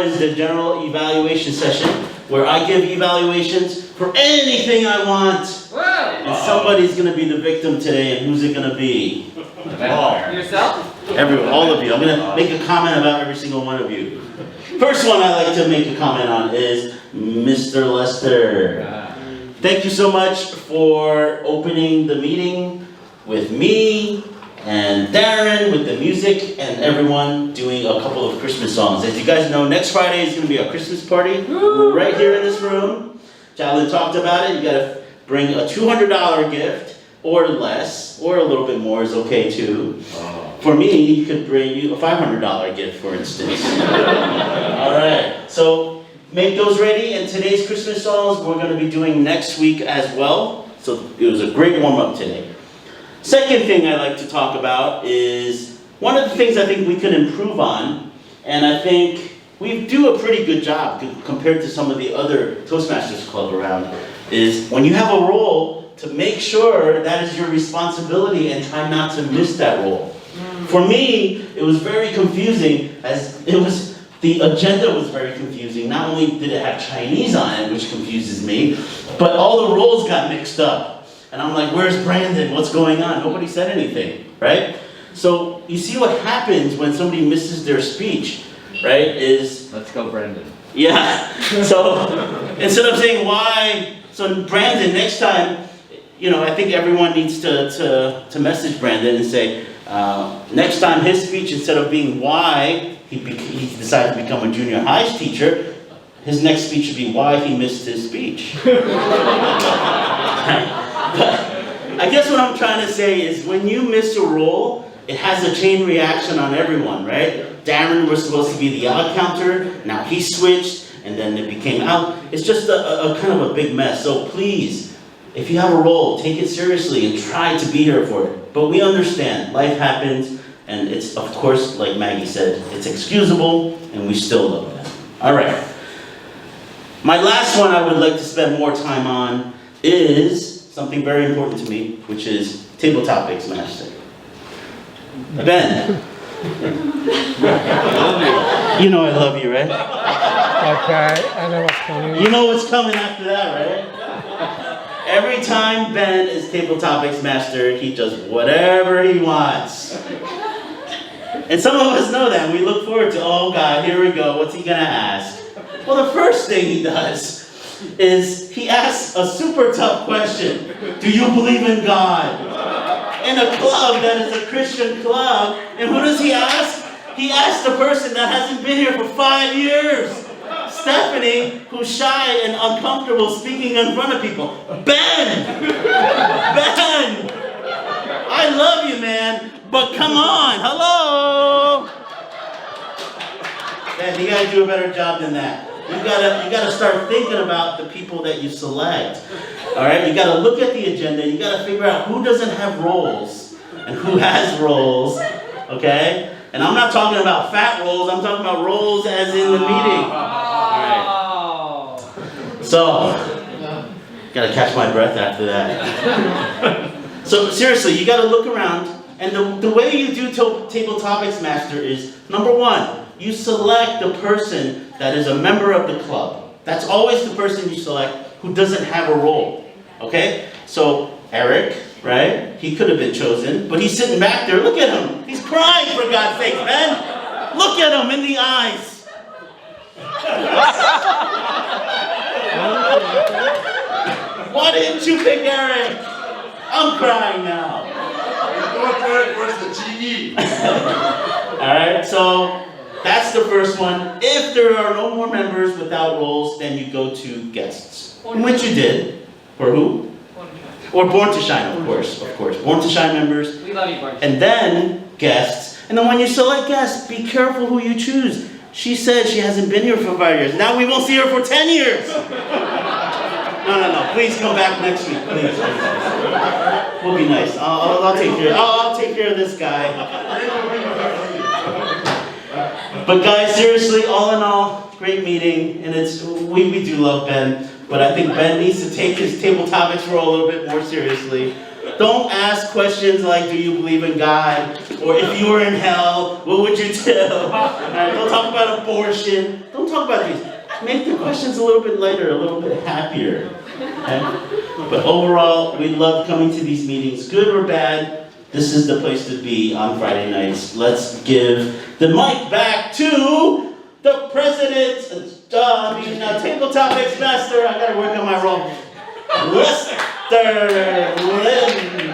is the general evaluation session where I give evaluations for anything I want. And somebody's going to be the victim today, and who's it going to be? Yourself? Everyone, all of you. I'm going to make a comment about every single one of you. First one I'd like to make a comment on is Mr. Lester. Thank you so much for opening the meeting with me and Darren with the music and everyone doing a couple of Christmas songs. As you guys know, next Friday is going to be our Christmas party right here in this room. Jalen talked about it. You got to bring a $200 gift or less, or a little bit more is okay too. For me, you could bring you a $500 gift, for instance. All right, so make those ready, and today's Christmas songs we're going to be doing next week as well. So it was a great warm-up today. Second thing I'd like to talk about is one of the things I think we can improve on, and I think we do a pretty good job compared to some of the other Toastmasters Club around, is when you have a role, to make sure that is your responsibility and try not to miss that role. For me, it was very confusing, as the agenda was very confusing. Not only did it have Chinese on it, which confuses me, but all the roles got mixed up. And I'm like, where's Brandon? What's going on? Nobody said anything, right? So you see what happens when somebody misses their speech, right? Is let's go, Brandon. Yeah. So instead of saying why, so Brandon, next time, I think everyone needs to message Brandon and say, next time his speech, instead of being why he decided to become a junior high teacher, his next speech should be why he missed his speech. I guess what I'm trying to say is when you miss a role, it has a chain reaction on everyone, right? Darren was supposed to be the out counter, now he switched, and then it became out. It's just a kind of a big mess. So please, if you have a role, take it seriously and try to be here for it. But we understand, life happens, and it's, of course, like Maggie said, it's excusable, and we still love that. All right. My last one I would like to spend more time on is something very important to me, which is Table Topics Master. Ben. You know I love you, right? Okay, I know what's coming. You know what's coming after that, right? Every time Ben is Table Topics Master, he does whatever he wants. And some of us know that. We look forward to, oh God, here we go. What's he going to ask? Well, the first thing he does is he asks a super tough question. Do you believe in God? In a club that is a Christian club. And who does he ask? He asks the person that hasn't been here for 5 years. Stephanie, who's shy and uncomfortable speaking in front of people. Ben! Ben! I love you, man, but come on, hello! Ben, you gotta do a better job than that. You gotta start thinking about the people that you select. All right, you gotta look at the agenda. You gotta figure out who doesn't have roles and who has roles. Okay, and I'm not talking about fat roles. I'm talking about roles as in the meeting. All right. So, gotta catch my breath after that. So seriously, you gotta look around, and the way you do Table Topics Master is, number one, you select the person that is a member of the club. That's always the person you select who doesn't have a role, okay? So Eric, right? He could have been chosen, but he's sitting back there. Look at him. He's crying, for God's sake, man. Look at him in the eyes. Why didn't you pick Eric? I'm crying now. Where's the GE? All right, so that's the first one. If there are no more members without roles, then you go to guests, which you did. For who? Or Born to Shine, of course. Born to Shine members. We love you, Born to And then guests. And then when you select guests, be careful who you choose. She said she hasn't been here for 5 years. Now we won't see her for 10 years. No. Please come back next week. Please. We'll be nice. I'll take care. I'll take care of this guy. But guys, seriously, all in all, great meeting, and we do love Ben, but I think Ben needs to take his Table Topics role a little bit more seriously. Don't ask questions like, do you believe in God? Or if you were in hell, what would you do? Don't talk about abortion. Don't talk about these. Make the questions a little bit lighter, a little bit happier. Okay? But overall, we love coming to these meetings, good or bad. This is the place to be on Friday nights. Let's give the mic back to the president, tabletop mix master. I gotta work on my role. Lester Lynn.